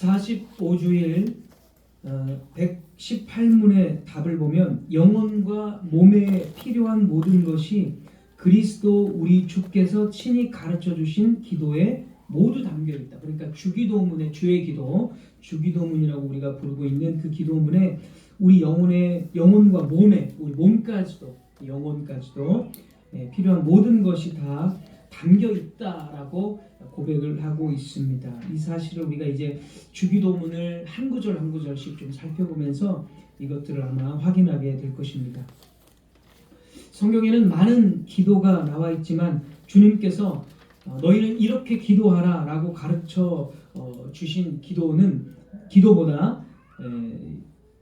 45주일 118문의 답을 보면 영혼과 몸에 필요한 모든 것이 그리스도 우리 주께서 친히 가르쳐 주신 기도에 모두 담겨 있다. 그러니까 주기도문의 주의 기도, 주기도문이라고 우리가 부르고 있는 그 기도문에 우리 영혼과 몸에, 우리 몸까지도, 영혼까지도 필요한 모든 것이 다 담겨 있다라고 고백을 하고 있습니다. 이 사실을 우리가 이제 주기도문을 한 구절 한 구절씩 좀 살펴보면서 이것들을 아마 확인하게 될 것입니다. 성경에는 많은 기도가 나와 있지만 주님께서 너희는 이렇게 기도하라 라고 가르쳐 주신 기도보다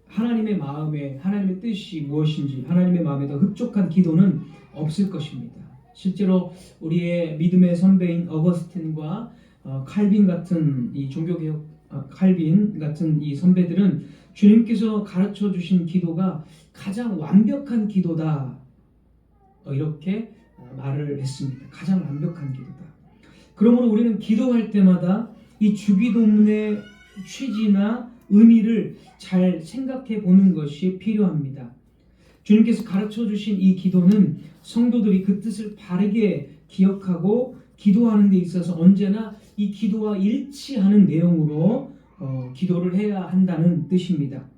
하나님의 마음에, 하나님의 뜻이 무엇인지, 하나님의 마음에 더 흡족한 기도는 없을 것입니다. 실제로 우리의 믿음의 선배인 어거스틴과 칼빈 같은 이 종교개혁 칼빈 같은 이 선배들은 주님께서 가르쳐 주신 기도가 가장 완벽한 기도다, 이렇게 말을 했습니다. 가장 완벽한 기도다. 그러므로 우리는 기도할 때마다 이 주기도문의 취지나 의미를 잘 생각해 보는 것이 필요합니다. 주님께서 가르쳐 주신 이 기도는 성도들이 그 뜻을 바르게 기억하고 기도하는 데 있어서 언제나 이 기도와 일치하는 내용으로 기도를 해야 한다는 뜻입니다.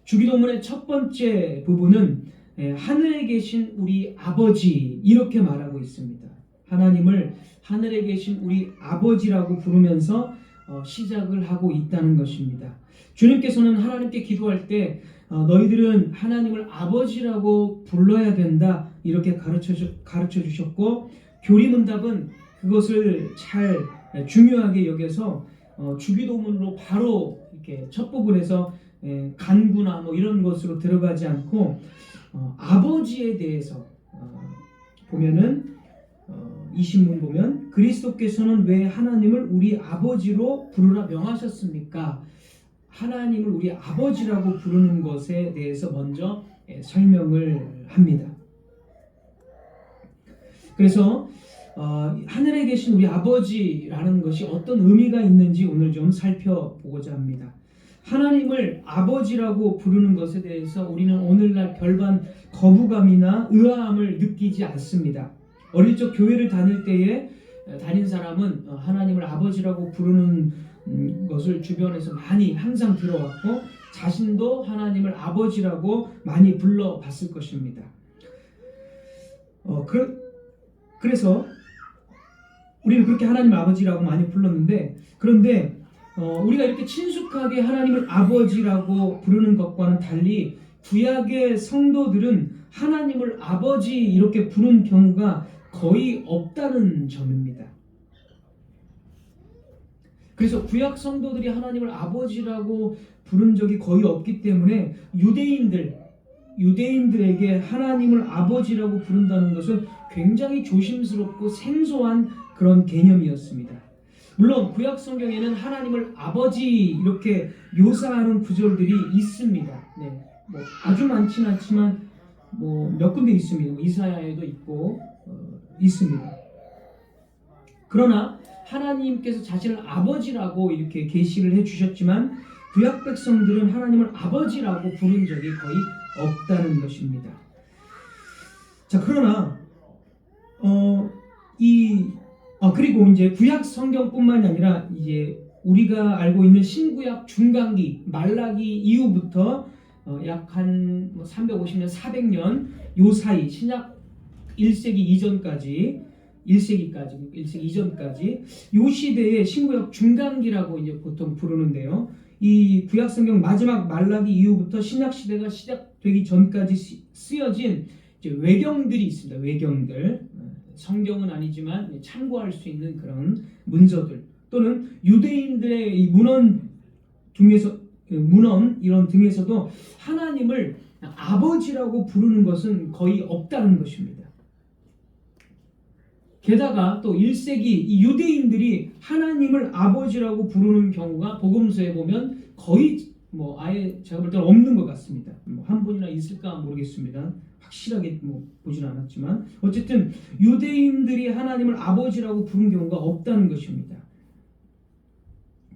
주기도문의 첫 번째 부분은 하늘에 계신 우리 아버지, 이렇게 말하고 있습니다. 하나님을 하늘에 계신 우리 아버지라고 부르면서 시작을 하고 있다는 것입니다. 주님께서는 하나님께 기도할 때 너희들은 하나님을 아버지라고 불러야 된다, 이렇게 가르쳐 주셨고, 교리문답은 그것을 잘 중요하게 여겨서 주기도문으로 바로 이렇게 첫 부분에서 간구나 이런 것으로 들어가지 않고 아버지에 대해서 보면은 20문 보면 그리스도께서는 왜 하나님을 우리 아버지로 부르라 명하셨습니까? 하나님을 우리 아버지라고 부르는 것에 대해서 먼저 설명을 합니다. 그래서 하늘에 계신 우리 아버지라는 것이 어떤 의미가 있는지 오늘 좀 살펴보고자 합니다. 하나님을 아버지라고 부르는 것에 대해서 우리는 오늘날 별반 거부감이나 의아함을 느끼지 않습니다. 어릴 적 교회를 다닐 때에 다닌 사람은 하나님을 아버지라고 부르는 것을 주변에서 많이 항상 들어왔고, 자신도 하나님을 아버지라고 많이 불러봤을 것입니다. 그래서 우리는 그렇게 하나님을 아버지라고 많이 불렀는데, 그런데 우리가 이렇게 친숙하게 하나님을 아버지라고 부르는 것과는 달리 구약의 성도들은 하나님을 아버지 이렇게 부르는 경우가 거의 없다는 점입니다. 그래서 구약 성도들이 하나님을 아버지라고 부른 적이 거의 없기 때문에 유대인들에게 하나님을 아버지라고 부른다는 것은 굉장히 조심스럽고 생소한 그런 개념이었습니다. 물론 구약 성경에는 하나님을 아버지 이렇게 묘사하는 구절들이 있습니다. 아주 많지는 않지만 몇 군데 있습니다. 이사야에도 있고 있습니다. 그러나 하나님께서 자신을 아버지라고 이렇게 계시를 해주셨지만 구약 백성들은 하나님을 아버지라고 부른 적이 거의 없다는 것입니다. 자, 그러나 그리고 이제 구약 성경뿐만이 아니라 이제 우리가 알고 있는 신구약 중간기 말라기 이후부터 약 한 350년, 400년 요 사이 신약 1세기 이전까지 1세기 이전까지 요 시대에 신구약 중간기라고 이제 보통 부르는데요. 이 구약 성경 마지막 말라기 이후부터 신약 시대가 시작되기 전까지 쓰여진 이제 외경들이 있습니다. 외경들, 성경은 아니지만 참고할 수 있는 그런 문서들, 또는 유대인들의 이 문헌 이런 등에서도 하나님을 아버지라고 부르는 것은 거의 없다는 것입니다. 게다가 또 1세기 이 유대인들이 하나님을 아버지라고 부르는 경우가 복음서에 보면 거의 아예 제가 볼 때는 없는 것 같습니다. 한 분이나 있을까 모르겠습니다. 확실하게 보지는 않았지만 어쨌든 유대인들이 하나님을 아버지라고 부른 경우가 없다는 것입니다.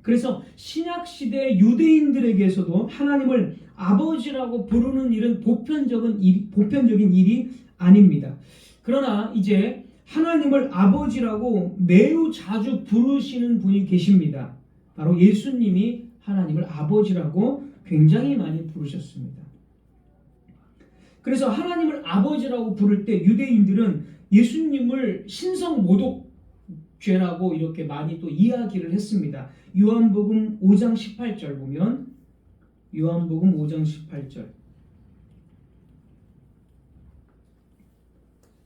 그래서 신약시대 유대인들에게서도 하나님을 아버지라고 부르는 일은 보편적인 일이 아닙니다. 그러나 이제 하나님을 아버지라고 매우 자주 부르시는 분이 계십니다. 바로 예수님이 하나님을 아버지라고 굉장히 많이 부르셨습니다. 그래서 하나님을 아버지라고 부를 때 유대인들은 예수님을 신성모독죄라고 이렇게 많이 또 이야기를 했습니다. 요한복음 5장 18절 보면, 요한복음 5장 18절,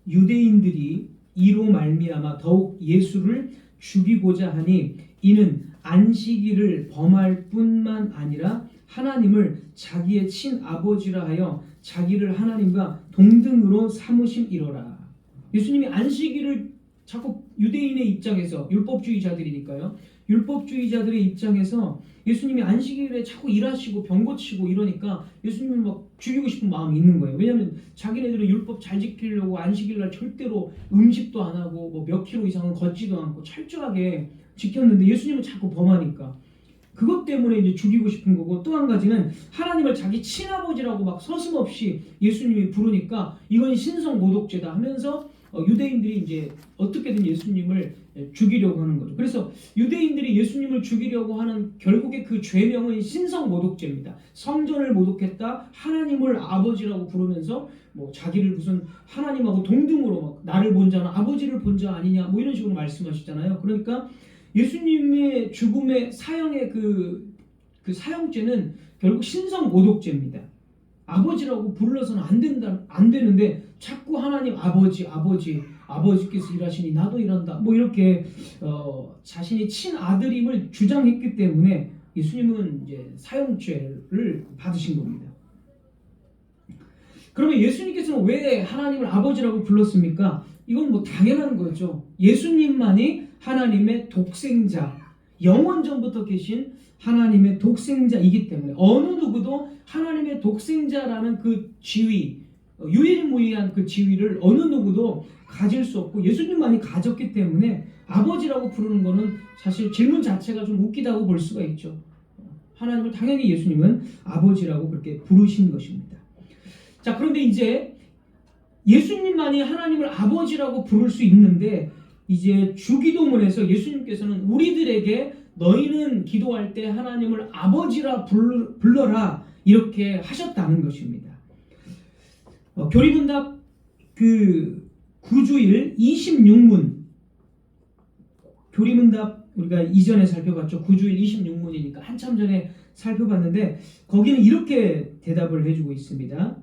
유대인들이 이로 말미암아 더욱 예수를 죽이고자 하니 이는 안식일을 범할 뿐만 아니라 하나님을 자기의 친아버지라 하여 자기를 하나님과 동등으로 삼으심이로라. 예수님이 안식일을 자꾸 유대인의 입장에서, 율법주의자들이니까요, 율법주의자들의 입장에서 예수님이 안식일에 자꾸 일하시고 병 고치고 이러니까 예수님을 막 죽이고 싶은 마음이 있는 거예요. 왜냐하면 자기네들은 율법 잘 지키려고 안식일날 절대로 음식도 안 하고 뭐 몇 킬로 이상은 걷지도 않고 철저하게 지켰는데 예수님은 자꾸 범하니까 그것 때문에 이제 죽이고 싶은 거고, 또 한 가지는 하나님을 자기 친아버지라고 막 서슴없이 예수님이 부르니까 이건 신성모독죄다 하면서 유대인들이 이제 어떻게든 예수님을 죽이려고 하는 거죠. 그래서 유대인들이 예수님을 죽이려고 하는 결국에 그 죄명은 신성모독죄입니다. 성전을 모독했다, 하나님을 아버지라고 부르면서 뭐 자기를 무슨 하나님하고 동등으로 막 나를 본 자는 아버지를 본 자 아니냐 뭐 이런 식으로 말씀하시잖아요. 그러니까 예수님의 죽음의 사형의 그 사형죄는 결국 신성모독죄입니다. 아버지라고 불러서는 안 되는데 자꾸 하나님 아버지께서 일하시니 나도 일한다 뭐 이렇게 자신이 친아들임을 주장했기 때문에 예수님은 이제 사형죄를 받으신 겁니다. 그러면 예수님께서는 왜 하나님을 아버지라고 불렀습니까? 이건 뭐 당연한 거죠. 예수님만이 하나님의 독생자, 영원 전부터 계신 하나님의 독생자이기 때문에 어느 누구도 하나님의 독생자라는 그 지위, 유일무이한 그 지위를 어느 누구도 가질 수 없고 예수님만이 가졌기 때문에 아버지라고 부르는 거는 사실 질문 자체가 좀 웃기다고 볼 수가 있죠. 하나님을 당연히 예수님은 아버지라고 그렇게 부르신 것입니다. 자, 그런데 이제 예수님만이 하나님을 아버지라고 부를 수 있는데 이제 주기도문에서 예수님께서는 우리들에게 너희는 기도할 때 하나님을 아버지라 불러라 이렇게 하셨다는 것입니다. 교리문답 그 9주일 26문, 교리문답 우리가 이전에 살펴봤죠. 9주일 26문이니까 한참 전에 살펴봤는데 거기는 이렇게 대답을 해주고 있습니다.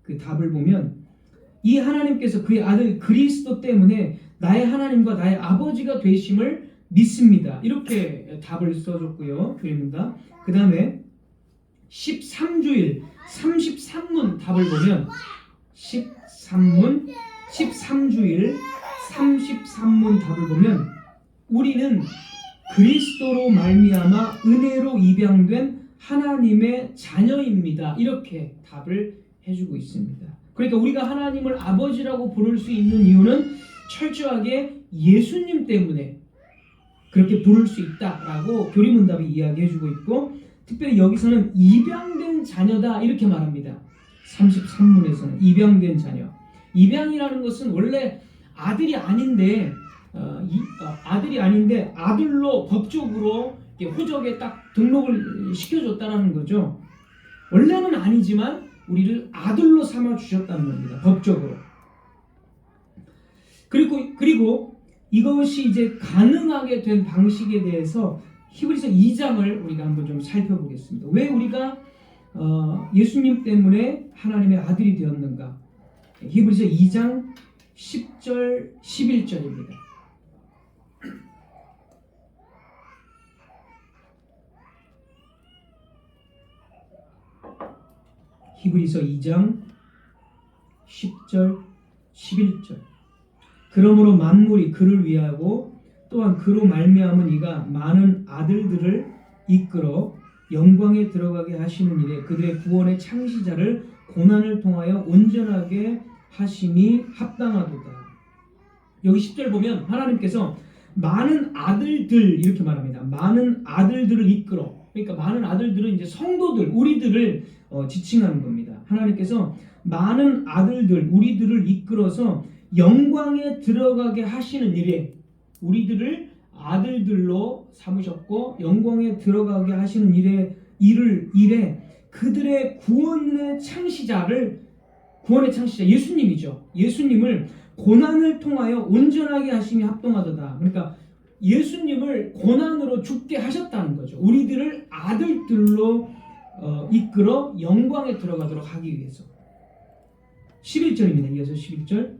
그 답을 보면 이 하나님께서 그의 아들 그리스도 때문에 나의 하나님과 나의 아버지가 되심을 믿습니다. 이렇게 답을 써줬고요. 교리문답. 그 다음에 13주일 33문 답을 보면 13주일 33문 답을 보면 우리는 그리스도로 말미암아 은혜로 입양된 하나님의 자녀입니다. 이렇게 답을 해주고 있습니다. 그러니까 우리가 하나님을 아버지라고 부를 수 있는 이유는 철저하게 예수님 때문에 그렇게 부를 수 있다라고 교리문답이 이야기해주고 있고, 특별히 여기서는 입양된 자녀다 이렇게 말합니다. 33문에서는 입양된 자녀. 입양이라는 것은 원래 아들이 아닌데 아들로 법적으로 호적에 딱 등록을 시켜줬다는 거죠. 원래는 아니지만 우리를 아들로 삼아 주셨다는 겁니다. 법적으로. 그리고 이것이 이제 가능하게 된 방식에 대해서 히브리서 2장을 우리가 한번 좀 살펴보겠습니다. 왜 우리가 예수님 때문에 하나님의 아들이 되었는가? 히브리서 2장 10절 11절입니다. 히브리서 2장 10절 11절. 그러므로 만물이 그를 위하고 또한 그로 말미암은 이가 많은 아들들을 이끌어 영광에 들어가게 하시는 일에 그들의 구원의 창시자를 고난을 통하여 온전하게 하심이 합당하도다. 여기 10절 보면 하나님께서 많은 아들들 이렇게 말합니다. 많은 아들들을 이끌어. 그러니까 많은 아들들은 이제 성도들, 우리들을 지칭하는 겁니다. 하나님께서 많은 아들들, 우리들을 이끌어서 영광에 들어가게 하시는 일에 우리들을 아들들로 삼으셨고 영광에 들어가게 하시는 일에 그들의 구원의 창시자 예수님이죠. 예수님을 고난을 통하여 온전하게 하심이 합동하도다. 그러니까 예수님을 고난으로 죽게 하셨다는 거죠. 우리들을 아들들로 이끌어 영광에 들어가도록 하기 위해서. 11절입니다. 이어서 11절.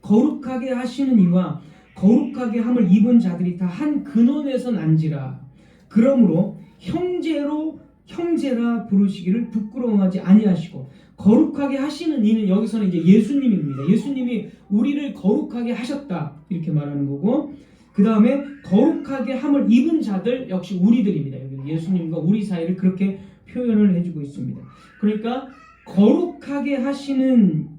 거룩하게 하시는 이와 거룩하게 함을 입은 자들이 다 한 근원에서 난지라. 그러므로 형제라 부르시기를 부끄러워하지 아니하시고, 거룩하게 하시는 이는 여기서는 이제 예수님입니다. 예수님이 우리를 거룩하게 하셨다 이렇게 말하는 거고, 그 다음에 거룩하게 함을 입은 자들 역시 우리들입니다. 여기 예수님과 우리 사이를 그렇게 표현을 해주고 있습니다. 그러니까 거룩하게 하시는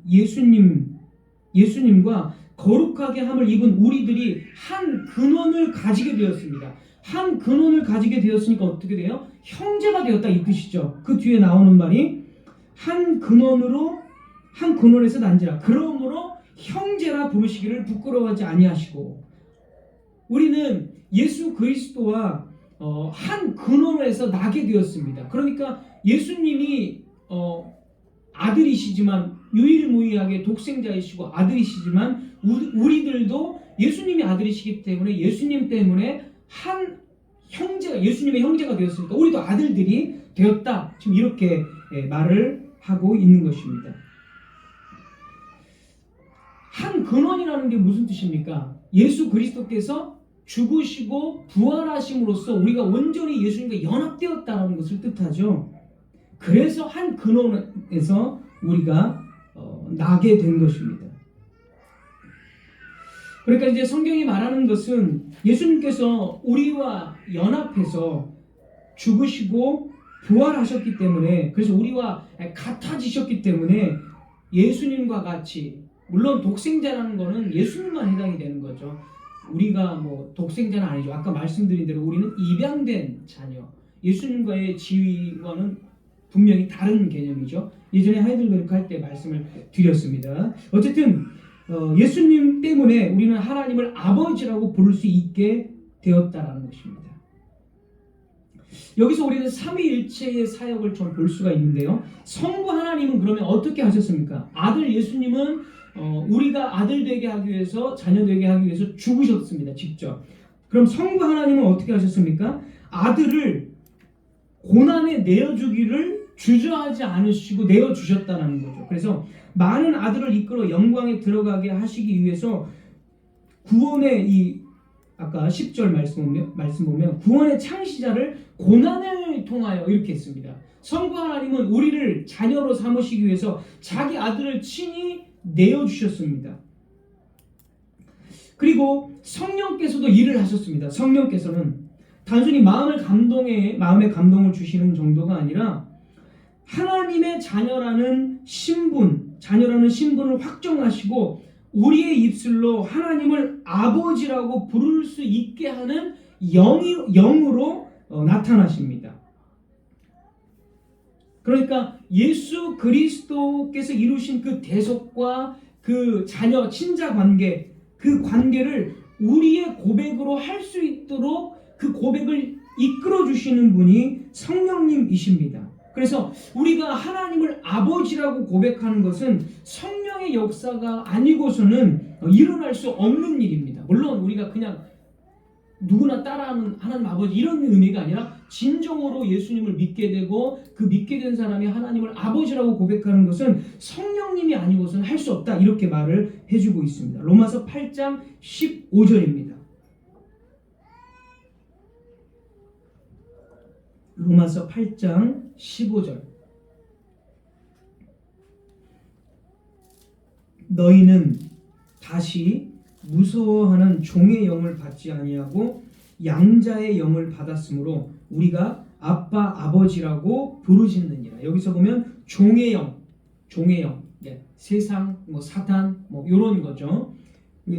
예수님과 거룩하게 함을 입은 우리들이 한 근원을 가지게 되었습니다. 한 근원을 가지게 되었으니까 어떻게 돼요? 형제가 되었다 이 뜻이죠. 그 뒤에 나오는 말이 한 근원에서 난지라. 그러므로 형제라 부르시기를 부끄러워하지 아니하시고, 우리는 예수 그리스도와 한 근원에서 나게 되었습니다. 그러니까 예수님이 아들이시지만 유일무이하게 독생자이시고 아들이시지만 우리들도 예수님이 아들이시기 때문에 예수님 때문에 한 형제가, 예수님의 형제가 되었으니까 우리도 아들들이 되었다. 지금 이렇게 말을 하고 있는 것입니다. 한 근원이라는 게 무슨 뜻입니까? 예수 그리스도께서 죽으시고 부활하심으로써 우리가 온전히 예수님과 연합되었다는 것을 뜻하죠. 그래서 한 근원에서 우리가 나게 된 것입니다. 그러니까 이제 성경이 말하는 것은 예수님께서 우리와 연합해서 죽으시고 부활하셨기 때문에, 그래서 우리와 같아지셨기 때문에 예수님과 같이, 물론 독생자라는 것은 예수님만 해당이 되는 거죠. 우리가 뭐 독생자는 아니죠. 아까 말씀드린 대로 우리는 입양된 자녀, 예수님과의 지위와는 분명히 다른 개념이죠. 예전에 하이델베르크 할 때 말씀을 드렸습니다. 어쨌든 예수님 때문에 우리는 하나님을 아버지라고 부를 수 있게 되었다라는 것입니다. 여기서 우리는 삼위일체의 사역을 좀 볼 수가 있는데요. 성부 하나님은 그러면 어떻게 하셨습니까? 아들 예수님은 우리가 아들 되게 하기 위해서, 자녀 되게 하기 위해서 죽으셨습니다. 직접. 그럼 성부 하나님은 어떻게 하셨습니까? 아들을 고난에 내어주기를 주저하지 않으시고 내어주셨다는 거죠. 그래서 많은 아들을 이끌어 영광에 들어가게 하시기 위해서 구원의 아까 10절 말씀 보면 구원의 창시자를 고난을 통하여 이렇게 했습니다. 성부 하나님은 우리를 자녀로 삼으시기 위해서 자기 아들을 친히 내어주셨습니다. 그리고 성령께서도 일을 하셨습니다. 성령께서는 단순히 마음의 감동을 주시는 정도가 아니라 하나님의 자녀라는 신분을 확정하시고 우리의 입술로 하나님을 아버지라고 부를 수 있게 하는 영으로 나타나십니다. 그러니까 예수 그리스도께서 이루신 그 대속과 그 자녀 친자 관계, 그 관계를 우리의 고백으로 할 수 있도록 그 고백을 이끌어 주시는 분이 성령님이십니다. 그래서 우리가 하나님을 아버지라고 고백하는 것은 성령의 역사가 아니고서는 일어날 수 없는 일입니다. 물론 우리가 그냥 누구나 따라하는 하나님 아버지 이런 의미가 아니라 진정으로 예수님을 믿게 되고 그 믿게 된 사람이 하나님을 아버지라고 고백하는 것은 성령님이 아니고서는 할 수 없다, 이렇게 말을 해주고 있습니다. 로마서 8장 15절입니다. 로마서 8장 15절. 너희는 다시 무서워하는 종의 영을 받지 아니하고 양자의 영을 받았으므로 우리가 아빠 아버지라고 부르짖느니라. 여기서 보면 종의 영, 세상, 사탄, 이런 거죠.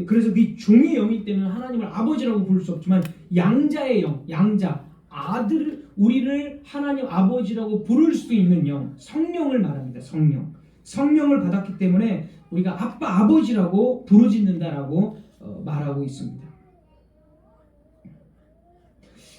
그래서 그 종의 영이기 때문에 하나님을 아버지라고 부를 수 없지만 양자의 영, 양자, 아들, 우리를 하나님 아버지라고 부를 수 있는 영, 성령을 말합니다. 성령을 받았기 때문에 우리가 아빠, 아버지라고 부르짖는다라고 말하고 있습니다.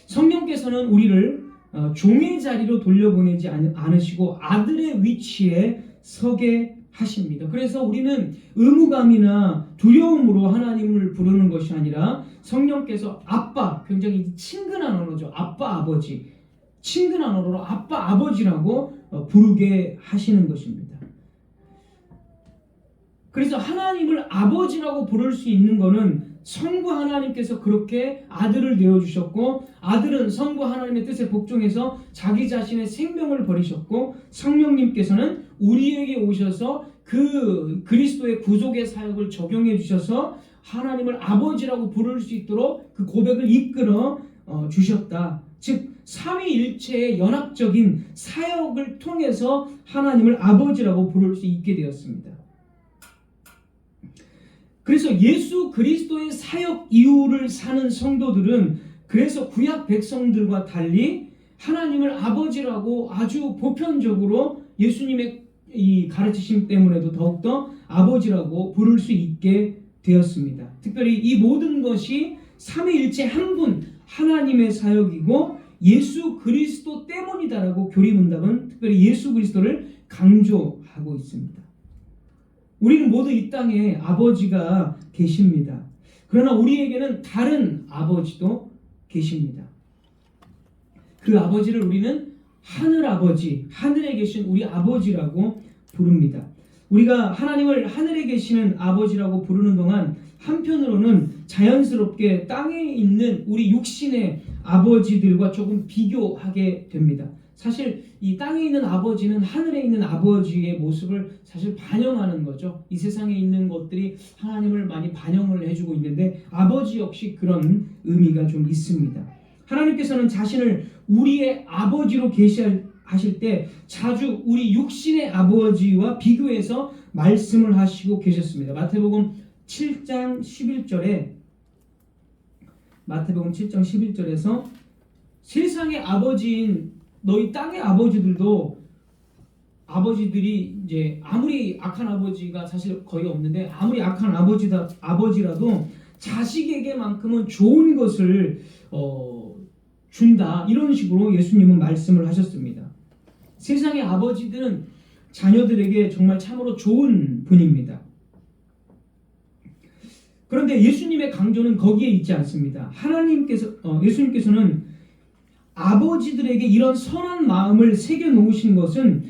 성령께서는 우리를 종의 자리로 돌려보내지 않으시고 아들의 위치에 서게 하십니다. 그래서 우리는 의무감이나 두려움으로 하나님을 부르는 것이 아니라 성령께서 아빠, 굉장히 친근한 언어죠. 아빠, 아버지, 친근한 언어로 아빠, 아버지라고 부르게 하시는 것입니다. 그래서 하나님을 아버지라고 부를 수 있는 것은 성부 하나님께서 그렇게 아들을 내어주셨고, 아들은 성부 하나님의 뜻에 복종해서 자기 자신의 생명을 버리셨고, 성령님께서는 우리에게 오셔서 그 그리스도의 구속의 사역을 적용해 주셔서 하나님을 아버지라고 부를 수 있도록 그 고백을 이끌어 주셨다. 즉 삼위일체의 연합적인 사역을 통해서 하나님을 아버지라고 부를 수 있게 되었습니다. 그래서 예수 그리스도의 사역 이후를 사는 성도들은 그래서 구약 백성들과 달리 하나님을 아버지라고 아주 보편적으로 예수님의 이 가르치심 때문에도 더욱더 아버지라고 부를 수 있게 되었습니다. 특별히 이 모든 것이 삼위일체 한 분 하나님의 사역이고 예수 그리스도 때문이다라고 교리문답은 특별히 예수 그리스도를 강조하고 있습니다. 우리는 모두 이 땅에 아버지가 계십니다. 그러나 우리에게는 다른 아버지도 계십니다. 그 아버지를 우리는 하늘 아버지, 하늘에 계신 우리 아버지라고 부릅니다. 우리가 하나님을 하늘에 계시는 아버지라고 부르는 동안 한편으로는 자연스럽게 땅에 있는 우리 육신의 아버지들과 조금 비교하게 됩니다. 사실 이 땅에 있는 아버지는 하늘에 있는 아버지의 모습을 사실 반영하는 거죠. 이 세상에 있는 것들이 하나님을 많이 반영을 해주고 있는데 아버지 역시 그런 의미가 좀 있습니다. 하나님께서는 자신을 우리의 아버지로 계시하실 때 자주 우리 육신의 아버지와 비교해서 말씀을 하시고 계셨습니다. 마태복음 7장 11절에서 세상의 아버지인 너희 땅의 아버지들이 이제 아무리 악한 아버지가 사실 거의 없는데 아무리 악한 아버지라도 자식에게만큼은 좋은 것을 준다, 이런 식으로 예수님은 말씀을 하셨습니다. 세상의 아버지들은 자녀들에게 정말 참으로 좋은 분입니다. 그런데 예수님의 강조는 거기에 있지 않습니다. 예수님께서는 아버지들에게 이런 선한 마음을 새겨 놓으신 것은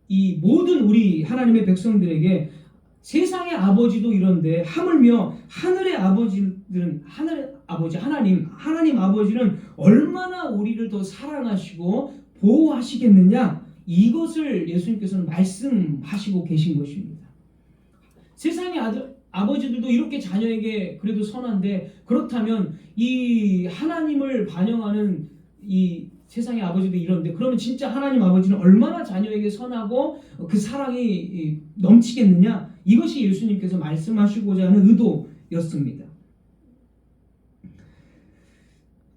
이 모든 우리 하나님의 백성들에게 세상의 아버지도 이런데 하물며 하늘의 아버지들은 하나님 아버지는 얼마나 우리를 더 사랑하시고 보호하시겠느냐, 이것을 예수님께서는 말씀하시고 계신 것입니다. 세상의 아버지들도 이렇게 자녀에게 그래도 선한데, 그렇다면 이 하나님을 반영하는 이 세상의 아버지들이 이런데, 그러면 진짜 하나님 아버지는 얼마나 자녀에게 선하고 그 사랑이 넘치겠느냐, 이것이 예수님께서 말씀하시고자 하는 의도였습니다.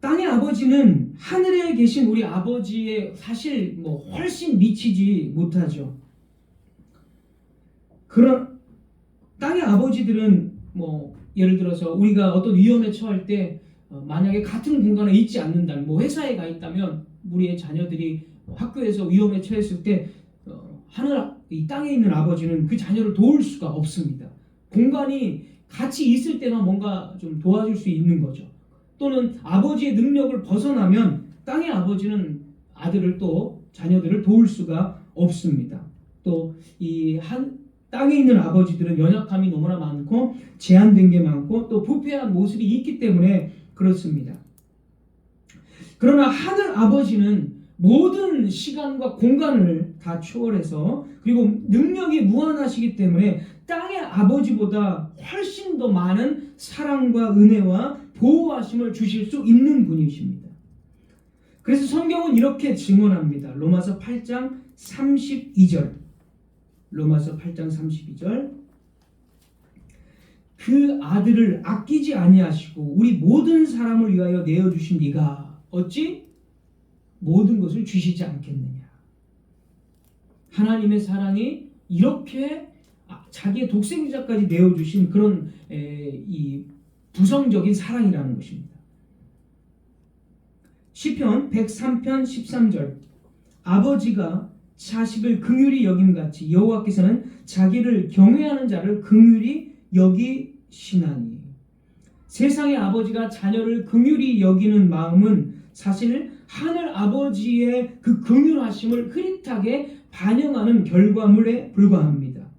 땅의 아버지는 하늘에 계신 우리 아버지의 사실 훨씬 미치지 못하죠. 그런 땅의 아버지들은 예를 들어서 우리가 어떤 위험에 처할 때 만약에 같은 공간에 있지 않는다면, 회사에 가 있다면 우리의 자녀들이 학교에서 위험에 처했을 때 이 땅에 있는 아버지는 그 자녀를 도울 수가 없습니다. 공간이 같이 있을 때만 뭔가 좀 도와줄 수 있는 거죠. 또는 아버지의 능력을 벗어나면 땅의 아버지는 자녀들을 도울 수가 없습니다. 또 땅에 있는 아버지들은 연약함이 너무나 많고 제한된 게 많고 또 부패한 모습이 있기 때문에 그렇습니다. 그러나 하늘 아버지는 모든 시간과 공간을 다 초월해서, 그리고 능력이 무한하시기 때문에 땅의 아버지보다 훨씬 더 많은 사랑과 은혜와 보호하심을 주실 수 있는 분이십니다. 그래서 성경은 이렇게 증언합니다. 로마서 8장 32절. 그 아들을 아끼지 아니하시고 우리 모든 사람을 위하여 내어주신 네가 어찌 모든 것을 주시지 않겠느냐. 하나님의 사랑이 이렇게 자기의 독생자까지 내어주신 그런 이 부성적인 사랑이라는 것입니다. 시편 103편 13절 아버지가 자식을 긍휼히 여김같이 여호와께서는 자기를 경외하는 자를 긍휼히 여기시나니. 세상의 아버지가 자녀를 긍휼히 여기는 마음은 사실 하늘 아버지의 그 긍휼하심을 흐릿하게 반영하는 결과물에 불과합니다.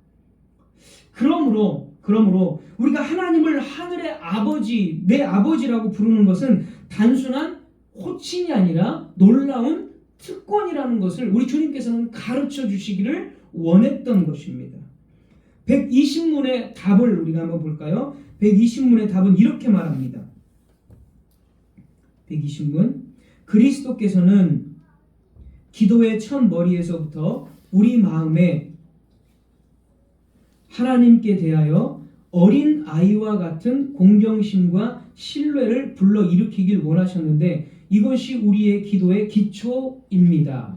그러므로 우리가 하나님을 하늘의 아버지, 내 아버지라고 부르는 것은 단순한 호칭이 아니라 놀라운 특권이라는 것을 우리 주님께서는 가르쳐 주시기를 원했던 것입니다. 120문의 답을 우리가 한번 볼까요? 120문의 답은 이렇게 말합니다. 120문 그리스도께서는 기도의 첫 머리에서부터 우리 마음에 하나님께 대하여 어린 아이와 같은 공경심과 신뢰를 불러일으키길 원하셨는데 이것이 우리의 기도의 기초입니다.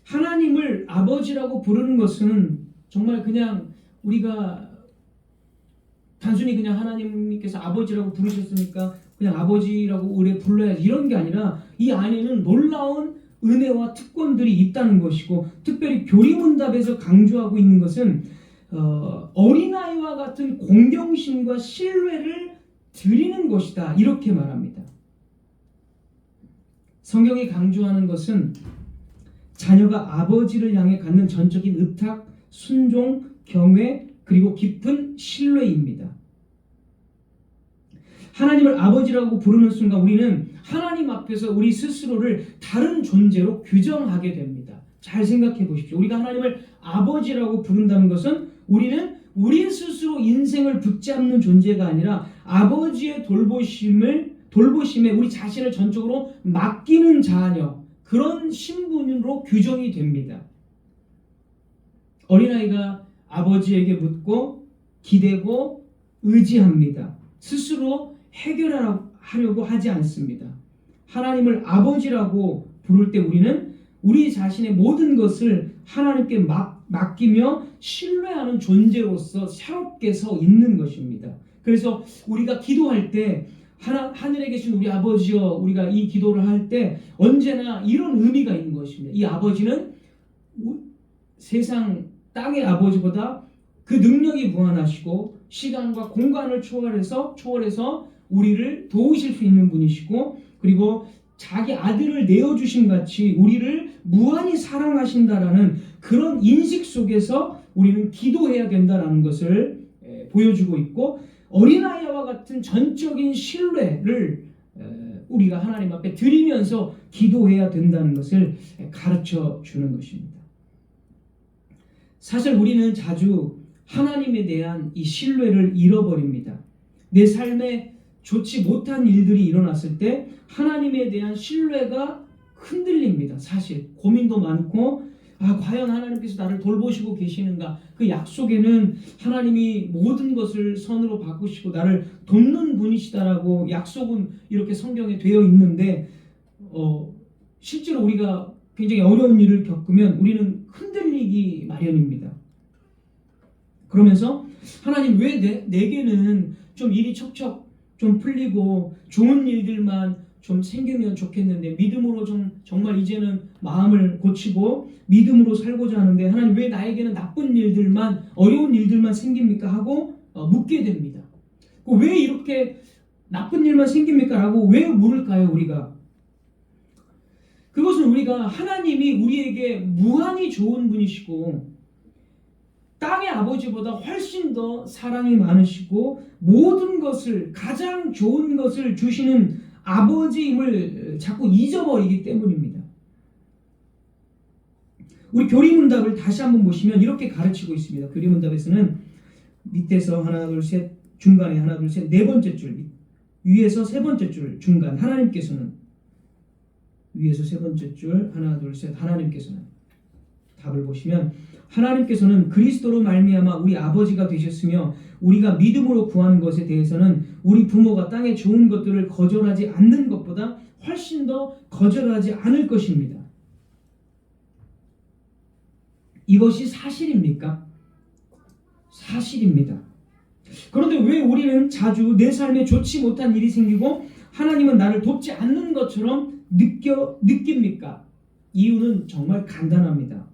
하나님을 아버지라고 부르는 것은 정말 그냥 우리가 단순히 그냥 하나님께서 아버지라고 부르셨으니까 그냥 아버지라고 의뢰 불러야지 이런 게 아니라 이 안에는 놀라운 은혜와 특권들이 있다는 것이고 특별히 교리문답에서 강조하고 있는 것은 어린아이와 같은 공경심과 신뢰를 드리는 것이다 이렇게 말합니다. 성경이 강조하는 것은 자녀가 아버지를 향해 갖는 전적인 의탁, 순종, 경외 그리고 깊은 신뢰입니다. 하나님을 아버지라고 부르는 순간 우리는 하나님 앞에서 우리 스스로를 다른 존재로 규정하게 됩니다. 잘 생각해 보십시오. 우리가 하나님을 아버지라고 부른다는 것은 우리는 우리 스스로 인생을 붙잡는 존재가 아니라 아버지의 돌보심에 우리 자신을 전적으로 맡기는 자녀, 그런 신분으로 규정이 됩니다. 어린아이가 아버지에게 묻고 기대고 의지합니다. 스스로 해결하려고 하지 않습니다. 하나님을 아버지라고 부를 때 우리는 우리 자신의 모든 것을 하나님께 맡기며 신뢰하는 존재로서 새롭게 서 있는 것입니다. 그래서 우리가 기도할 때 하늘에 계신 우리 아버지여, 우리가 이 기도를 할 때 언제나 이런 의미가 있는 것입니다. 이 아버지는 세상 땅의 아버지보다 그 능력이 무한하시고 시간과 공간을 초월해서 우리를 도우실 수 있는 분이시고 그리고 자기 아들을 내어주신 같이 우리를 무한히 사랑하신다라는 그런 인식 속에서 우리는 기도해야 된다라는 것을 보여주고 있고 어린아이와 같은 전적인 신뢰를 우리가 하나님 앞에 드리면서 기도해야 된다는 것을 가르쳐 주는 것입니다. 사실 우리는 자주 하나님에 대한 이 신뢰를 잃어버립니다. 내 삶에 좋지 못한 일들이 일어났을 때 하나님에 대한 신뢰가 흔들립니다. 사실 고민도 많고 과연 하나님께서 나를 돌보시고 계시는가? 그 약속에는 하나님이 모든 것을 선으로 바꾸시고 나를 돕는 분이시다라고 약속은 이렇게 성경에 되어 있는데 실제로 우리가 굉장히 어려운 일을 겪으면 우리는 흔들리기 마련입니다. 그러면서 하나님 왜 내게는 좀 일이 척척 좀 풀리고 좋은 일들만 좀 생기면 좋겠는데 믿음으로 좀 정말 이제는 마음을 고치고 믿음으로 살고자 하는데 하나님 왜 나에게는 나쁜 일들만 어려운 일들만 생깁니까? 하고 묻게 됩니다. 왜 이렇게 나쁜 일만 생깁니까? 라고 왜 물을까요? 우리가 그것은 우리가 하나님이 우리에게 무한히 좋은 분이시고 땅의 아버지보다 훨씬 더 사랑이 많으시고 모든 것을 가장 좋은 것을 주시는 아버지임을 자꾸 잊어버리기 때문입니다. 우리 교리문답을 다시 한번 보시면 이렇게 가르치고 있습니다. 교리문답에서는 밑에서 하나 둘 셋 중간에 하나 둘 셋 네 번째 줄 위에서 세 번째 줄 중간 하나님께서는 위에서 세 번째 줄 하나 둘 셋 하나님께서는 답을 보시면 하나님께서는 그리스도로 말미암아 우리 아버지가 되셨으며 우리가 믿음으로 구하는 것에 대해서는 우리 부모가 땅의 좋은 것들을 거절하지 않는 것보다 훨씬 더 거절하지 않을 것입니다. 이것이 사실입니까? 사실입니다. 그런데 왜 우리는 자주 내 삶에 좋지 못한 일이 생기고 하나님은 나를 돕지 않는 것처럼 느낍니까? 이유는 정말 간단합니다.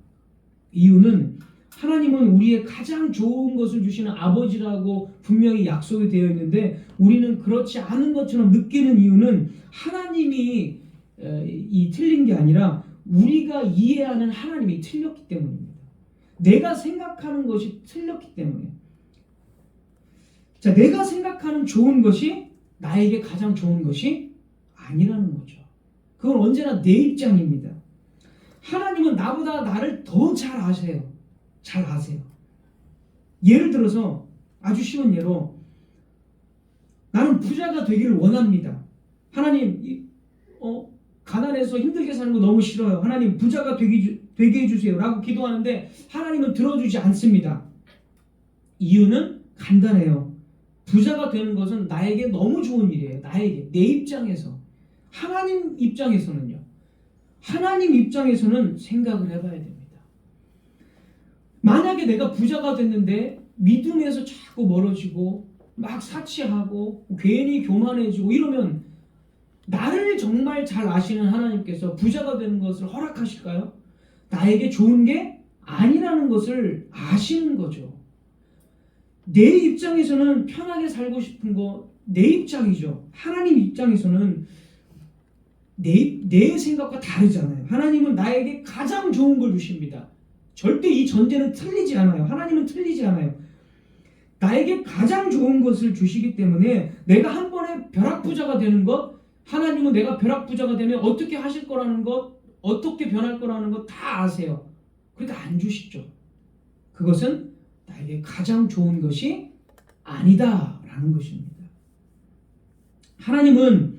이유는 하나님은 우리의 가장 좋은 것을 주시는 아버지라고 분명히 약속이 되어 있는데 우리는 그렇지 않은 것처럼 느끼는 이유는 하나님이 틀린 게 아니라 우리가 이해하는 하나님이 틀렸기 때문입니다. 내가 생각하는 것이 틀렸기 때문에. 자, 내가 생각하는 좋은 것이 나에게 가장 좋은 것이 아니라는 거죠. 그건 언제나 내 입장입니다. 하나님은 나보다 나를 더 잘 아세요. 잘 아세요. 예를 들어서 아주 쉬운 예로 나는 부자가 되기를 원합니다. 하나님 가난해서 힘들게 사는 거 너무 싫어요. 하나님 부자가 되게 해주세요 라고 기도하는데 하나님은 들어주지 않습니다. 이유는 간단해요. 부자가 되는 것은 나에게 너무 좋은 일이에요. 나에게, 내 입장에서. 하나님 입장에서는요. 하나님 입장에서는 생각을 해봐야 됩니다. 만약에 내가 부자가 됐는데 믿음에서 자꾸 멀어지고 막 사치하고 괜히 교만해지고 이러면 나를 정말 잘 아시는 하나님께서 부자가 되는 것을 허락하실까요? 나에게 좋은 게 아니라는 것을 아시는 거죠. 내 입장에서는 편하게 살고 싶은 거 내 입장이죠. 하나님 입장에서는 내 생각과 다르잖아요. 하나님은 나에게 가장 좋은 걸 주십니다. 절대 이 전제는 틀리지 않아요. 하나님은 틀리지 않아요. 나에게 가장 좋은 것을 주시기 때문에 내가 한 번에 벼락부자가 되는 것, 하나님은 내가 벼락부자가 되면 어떻게 하실 거라는 것, 어떻게 변할 거라는 것 다 아세요. 그러니까 안 주시죠. 그것은 나에게 가장 좋은 것이 아니다라는 것입니다. 하나님은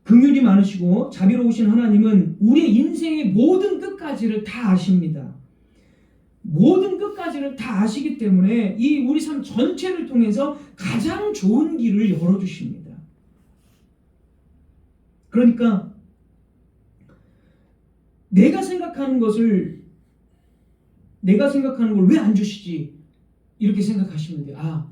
긍휼이 많으시고 자비로우신 하나님은 우리의 인생의 모든 끝까지를 다 아십니다. 모든 끝까지를 다 아시기 때문에 이 우리 삶 전체를 통해서 가장 좋은 길을 열어주십니다. 그러니까 내가 생각하는 걸 왜 안 주시지? 이렇게 생각하시면 돼요.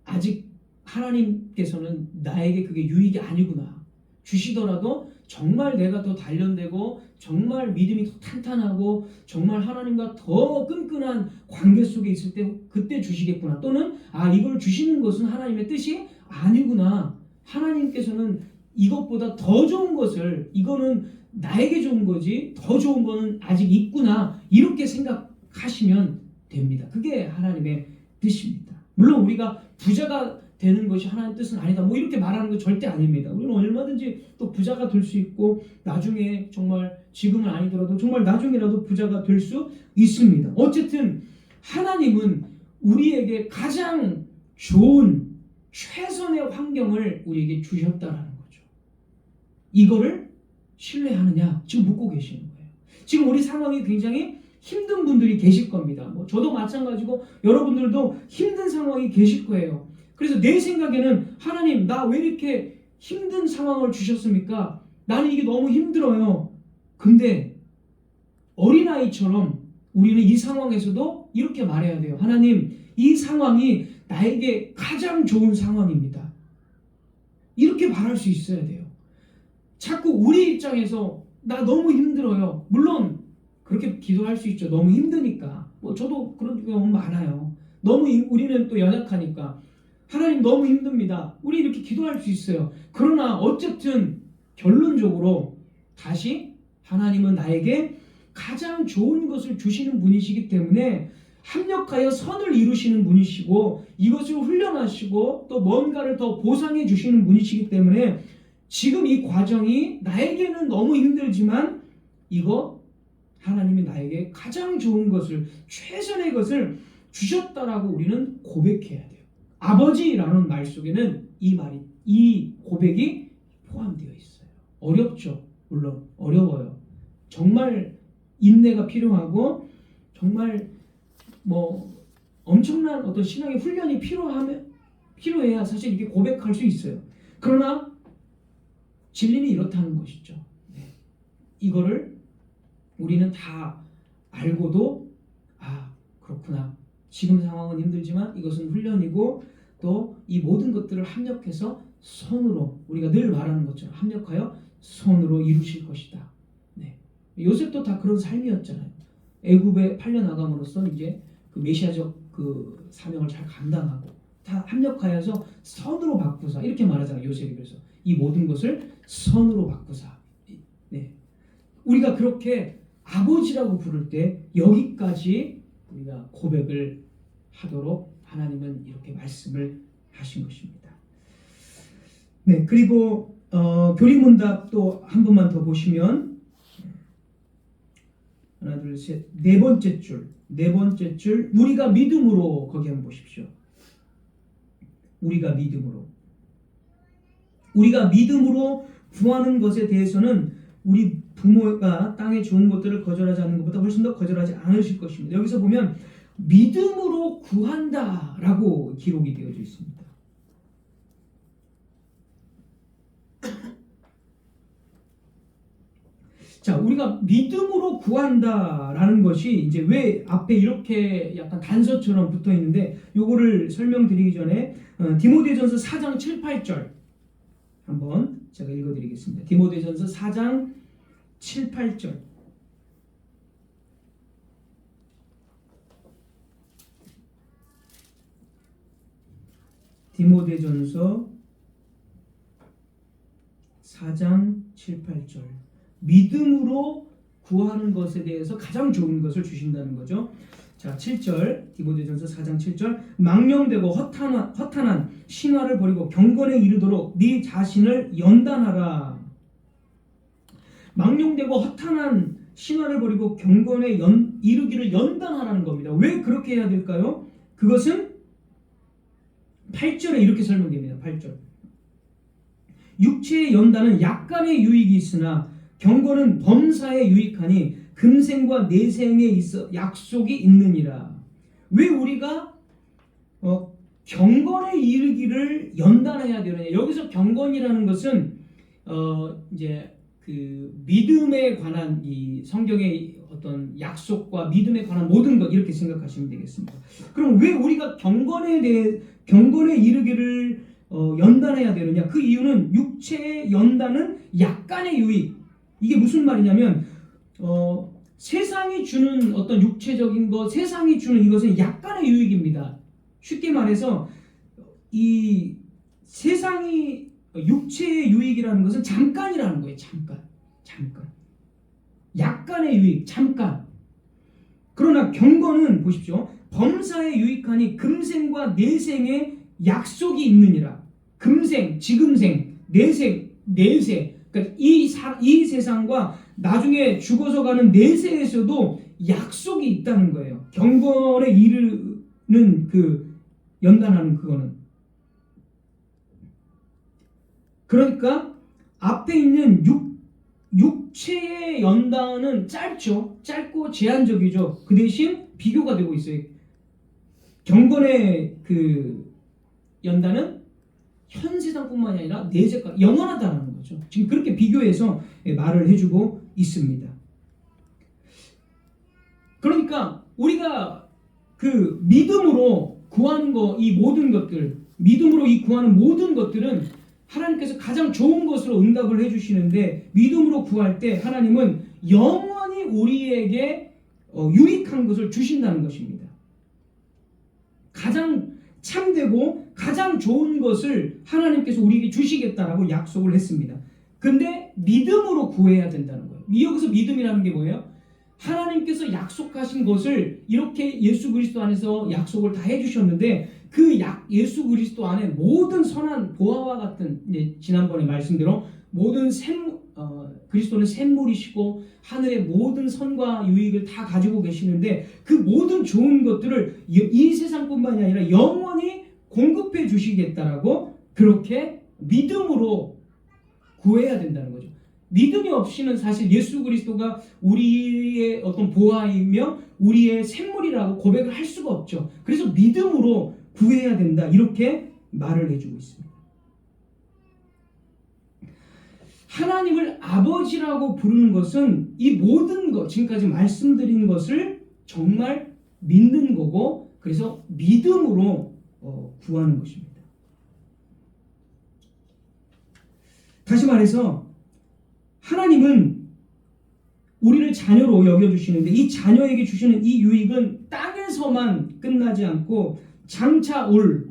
아직 하나님께서는 나에게 그게 유익이 아니구나. 주시더라도 정말 내가 더 단련되고 정말 믿음이 더 탄탄하고 정말 하나님과 더 끈끈한 관계 속에 있을 때 그때 주시겠구나. 또는 이걸 주시는 것은 하나님의 뜻이 아니구나. 하나님께서는 이것보다 더 좋은 것을, 이거는 나에게 좋은 거지 더 좋은 거는 아직 있구나. 이렇게 생각하시면 됩니다. 그게 하나님의 뜻입니다. 물론 우리가 부자가 되는 것이 하나님의 뜻은 아니다. 이렇게 말하는 거 절대 아닙니다. 우리는 얼마든지 또 부자가 될 수 있고 나중에 정말 지금은 아니더라도 정말 나중에라도 부자가 될 수 있습니다. 어쨌든 하나님은 우리에게 가장 좋은 최선의 환경을 우리에게 주셨다라는 거죠. 이거를 신뢰하느냐 지금 묻고 계시는 거예요. 지금 우리 상황이 굉장히 힘든 분들이 계실 겁니다. 저도 마찬가지고 여러분들도 힘든 상황이 계실 거예요. 그래서 내 생각에는 하나님 나 왜 이렇게 힘든 상황을 주셨습니까? 나는 이게 너무 힘들어요. 근데 어린아이처럼 우리는 이 상황에서도 이렇게 말해야 돼요. 하나님 이 상황이 나에게 가장 좋은 상황입니다. 이렇게 말할 수 있어야 돼요. 자꾸 우리 입장에서 나 너무 힘들어요. 물론 그렇게 기도할 수 있죠. 너무 힘드니까. 저도 그런 경우 많아요. 우리는 또 연약하니까 하나님 너무 힘듭니다. 우리 이렇게 기도할 수 있어요. 그러나 어쨌든 결론적으로 다시 하나님은 나에게 가장 좋은 것을 주시는 분이시기 때문에 합력하여 선을 이루시는 분이시고 이것을 훈련하시고 또 뭔가를 더 보상해 주시는 분이시기 때문에 지금 이 과정이 나에게는 너무 힘들지만 이거 하나님이 나에게 가장 좋은 것을, 최선의 것을 주셨다라고 우리는 고백해야 돼요. 아버지라는 말 속에는 이 고백이 포함되어 있어요. 어렵죠. 물론 어려워요. 정말 인내가 필요하고 정말 뭐 엄청난 어떤 신앙의 훈련이 필요해야 사실 이게 고백할 수 있어요. 그러나 진리는 이렇다는 것이죠. 네. 이거를 우리는 다 알고도 그렇구나. 지금 상황은 힘들지만 이것은 훈련이고 또 이 모든 것들을 합력해서 선으로 우리가 늘 말하는 것처럼 합력하여 선으로 이루실 것이다. 네. 요셉도 다 그런 삶이었잖아요. 애굽에 팔려 나감으로써 이제 그 메시아적 그 사명을 잘 감당하고 다 합력하여서 선으로 바꾸사 이렇게 말하잖아요. 요셉이 그래서 이 모든 것을 선으로 바꾸사. 네. 우리가 그렇게 아버지라고 부를 때 여기까지 우리가 고백을 하도록 하나님은 이렇게 말씀을 하신 것입니다. 네, 그리고 교리문답 또 한 번만 더 보시면 하나, 둘, 셋, 네 번째 줄 우리가 믿음으로 거기 한번 보십시오. 우리가 믿음으로 구하는 것에 대해서는 우리 부모가 땅의 좋은 것들을 거절하지 않는 것보다 훨씬 더 거절하지 않으실 것입니다. 여기서 보면 믿음으로 구한다라고 기록이 되어져 있습니다. 자, 우리가 믿음으로 구한다라는 것이 이제 왜 앞에 이렇게 약간 단서처럼 붙어 있는데 요거를 설명드리기 전에 디모데전서 4장 7, 8절 한번 제가 읽어드리겠습니다. 디모데전서 4장 7, 8절 디모데전서 4장 7, 8절 믿음으로 구하는 것에 대해서 가장 좋은 것을 주신다는 거죠. 자, 7절 디모데전서 4장 7절 망령되고 허탄한 신화를 버리고 경건에 이르도록 네 자신을 연단하라. 망령되고 허탄한 신화를 버리고 경건에 이르기를 연단하라는 겁니다. 왜 그렇게 해야 될까요? 그것은 8절에 이렇게 설명됩니다. 8절 육체의 연단은 약간의 유익이 있으나 경건은 범사에 유익하니 금생과 내생에 있어 약속이 있느니라. 왜 우리가 경건에 이르기를 연단해야 되느냐? 여기서 경건이라는 것은 이제 그 믿음에 관한 이 성경의 어떤 약속과 믿음에 관한 모든 것 이렇게 생각하시면 되겠습니다. 그럼 왜 우리가 경건에 이르기를 연단해야 되느냐? 그 이유는 육체의 연단은 약간의 유익. 이게 무슨 말이냐면 세상이 주는 어떤 육체적인 것, 세상이 주는 이것은 약간의 유익입니다. 쉽게 말해서 이 세상이 육체의 유익이라는 것은 잠깐이라는 거예요. 잠깐. 약간의 유익, 잠깐. 그러나 경건은 보십시오. 범사에 유익하니 금생과 내생에 약속이 있느니라. 금생, 지금생, 내생, 내세. 그러니까 이 세상과 나중에 죽어서 가는 내세에서도 약속이 있다는 거예요. 경건에 이르는 그 연단하는 그거는. 그러니까 앞에 있는 육체의 연단은 짧고 제한적이죠. 그 대신 비교가 되고 있어요. 경건의 그 연단은 현 세상뿐만이 아니라 내세까지 영원하다는 거죠. 지금 그렇게 비교해서 말을 해주고 있습니다. 그러니까 우리가 그 믿음으로 구하는 거, 이 모든 것들, 믿음으로 이 구하는 모든 것들은 하나님께서 가장 좋은 것으로 응답을 해주시는데, 믿음으로 구할 때 하나님은 영원히 우리에게 유익한 것을 주신다는 것입니다. 가장 참되고 가장 좋은 것을 하나님께서 우리에게 주시겠다라고 약속을 했습니다. 근데 믿음으로 구해야 된다는 거예요. 여기서 믿음이라는 게 뭐예요? 하나님께서 약속하신 것을 이렇게 예수 그리스도 안에서 약속을 다 해주셨는데, 그 예수 그리스도 안에 모든 선한 보화와 같은, 지난번에 말씀대로 모든 그리스도는 샘물이시고 하늘의 모든 선과 유익을 다 가지고 계시는데, 그 모든 좋은 것들을 이 세상뿐만이 아니라 영원히 공급해 주시겠다라고 그렇게 믿음으로 구해야 된다는 거죠. 믿음이 없이는 사실 예수 그리스도가 우리의 어떤 보화이며 우리의 샘물이라고 고백을 할 수가 없죠. 그래서 믿음으로 구해야 된다, 이렇게 말을 해주고 있습니다. 하나님을 아버지라고 부르는 것은 이 모든 것, 지금까지 말씀드린 것을 정말 믿는 거고, 그래서 믿음으로 구하는 것입니다. 다시 말해서 하나님은 우리를 자녀로 여겨주시는데, 이 자녀에게 주시는 이 유익은 땅에서만 끝나지 않고 장차 올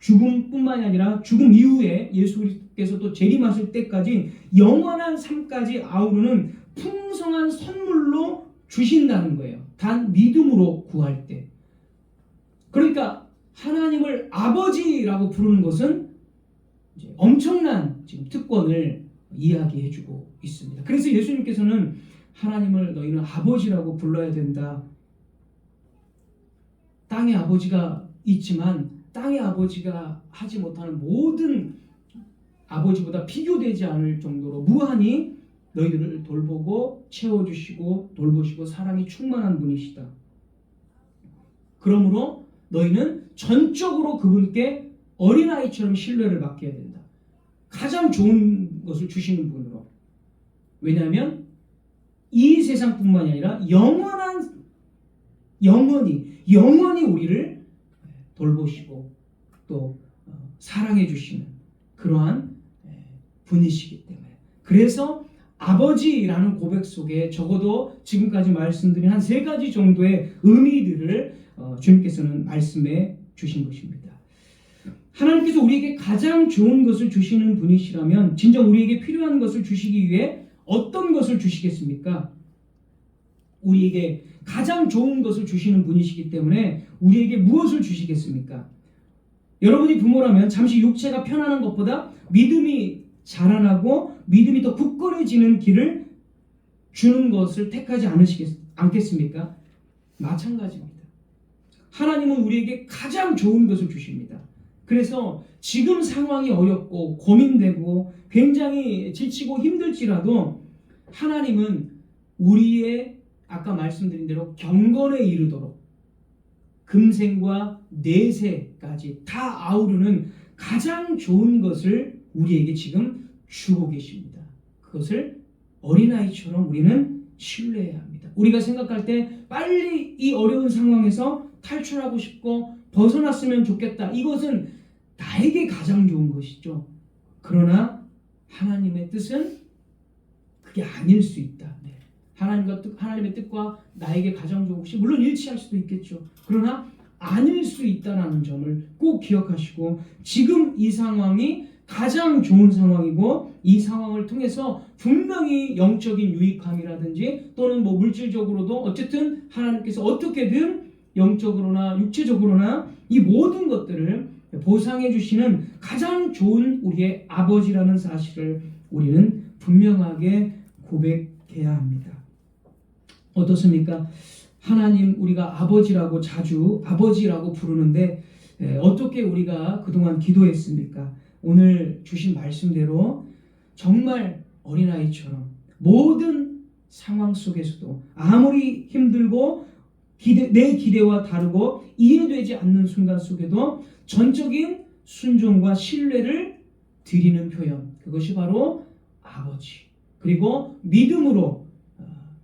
죽음뿐만이 아니라 죽음 이후에 예수 그리스도께서 또 재림하실 때까지 영원한 삶까지 아우르는 풍성한 선물로 주신다는 거예요. 단 믿음으로 구할 때. 그러니까 하나님을 아버지라고 부르는 것은 이제 엄청난 지금 특권을 이야기해주고 있습니다. 그래서 예수님께서는 하나님을 너희는 아버지라고 불러야 된다. 땅의 아버지가 있지만 땅의 아버지가 하지 못하는 모든 아버지보다 비교되지 않을 정도로 무한히 너희들을 돌보고 채워주시고 돌보시고 사랑이 충만한 분이시다. 그러므로 너희는 전적으로 그분께 어린아이처럼 신뢰를 맡겨야 된다. 가장 좋은 것을 주시는 분으로. 왜냐하면 이 세상뿐만이 아니라 영원히 우리를 돌보시고 또 사랑해 주시는 그러한 분이시기 때문에. 그래서 아버지라는 고백 속에 적어도 지금까지 말씀드린 한 3가지 정도의 의미들을 주님께서는 말씀해 주신 것입니다. 하나님께서 우리에게 가장 좋은 것을 주시는 분이시라면 진정 우리에게 필요한 것을 주시기 위해 어떤 것을 주시겠습니까? 우리에게 가장 좋은 것을 주시는 분이시기 때문에 우리에게 무엇을 주시겠습니까? 여러분이 부모라면 잠시 육체가 편안한 것보다 믿음이 자라나고 믿음이 더 굳건해지는 길을 주는 것을 택하지 않겠습니까? 마찬가지입니다. 하나님은 우리에게 가장 좋은 것을 주십니다. 그래서 지금 상황이 어렵고 고민되고 굉장히 지치고 힘들지라도 하나님은 우리의 아까 말씀드린 대로 경건에 이르도록 금생과 내세까지 다 아우르는 가장 좋은 것을 우리에게 지금 주고 계십니다. 그것을 어린아이처럼 우리는 신뢰해야 합니다. 우리가 생각할 때 빨리 이 어려운 상황에서 탈출하고 싶고 벗어났으면 좋겠다. 이것은 나에게 가장 좋은 것이죠. 그러나 하나님의 뜻은 그게 아닐 수 있다. 하나님의 뜻과 나에게 가장 좋은 것이 물론 일치할 수도 있겠죠. 그러나 아닐 수 있다는 점을 꼭 기억하시고 지금 이 상황이 가장 좋은 상황이고 이 상황을 통해서 분명히 영적인 유익함이라든지 또는 뭐 물질적으로도 어쨌든 하나님께서 어떻게든 영적으로나 육체적으로나 이 모든 것들을 보상해 주시는 가장 좋은 우리의 아버지라는 사실을 우리는 분명하게 고백해야 합니다. 어떻습니까? 하나님 우리가 아버지라고 자주 아버지라고 부르는데 어떻게 우리가 그동안 기도했습니까? 오늘 주신 말씀대로 정말 어린아이처럼 모든 상황 속에서도 아무리 힘들고 내 기대와 다르고 이해되지 않는 순간 속에도 전적인 순종과 신뢰를 드리는 표현, 그것이 바로 아버지. 그리고 믿음으로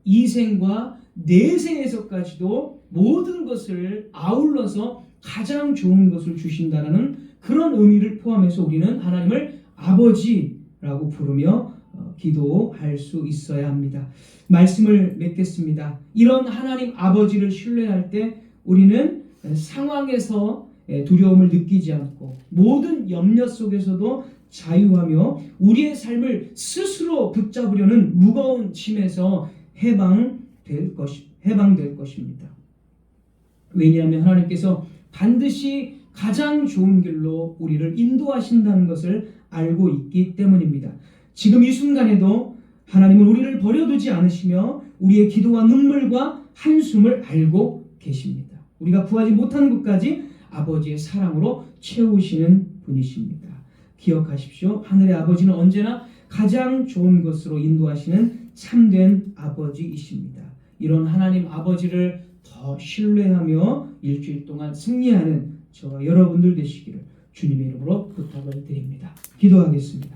이생과 내세에서까지도 모든 것을 아울러서 가장 좋은 것을 주신다라는 그런 의미를 포함해서 우리는 하나님을 아버지라고 부르며 기도할 수 있어야 합니다. 말씀을 맺겠습니다. 이런 하나님 아버지를 신뢰할 때 우리는 상황에서 두려움을 느끼지 않고 모든 염려 속에서도 자유하며 우리의 삶을 스스로 붙잡으려는 무거운 짐에서 해방될 것입니다. 왜냐하면 하나님께서 반드시 가장 좋은 길로 우리를 인도하신다는 것을 알고 있기 때문입니다. 지금 이 순간에도 하나님은 우리를 버려두지 않으시며 우리의 기도와 눈물과 한숨을 알고 계십니다. 우리가 구하지 못한 것까지 아버지의 사랑으로 채우시는 분이십니다. 기억하십시오. 하늘의 아버지는 언제나 가장 좋은 것으로 인도하시는 참된 아버지이십니다. 이런 하나님 아버지를 더 신뢰하며 일주일 동안 승리하는 저와 여러분들 되시기를 주님의 이름으로 부탁을 드립니다. 기도하겠습니다.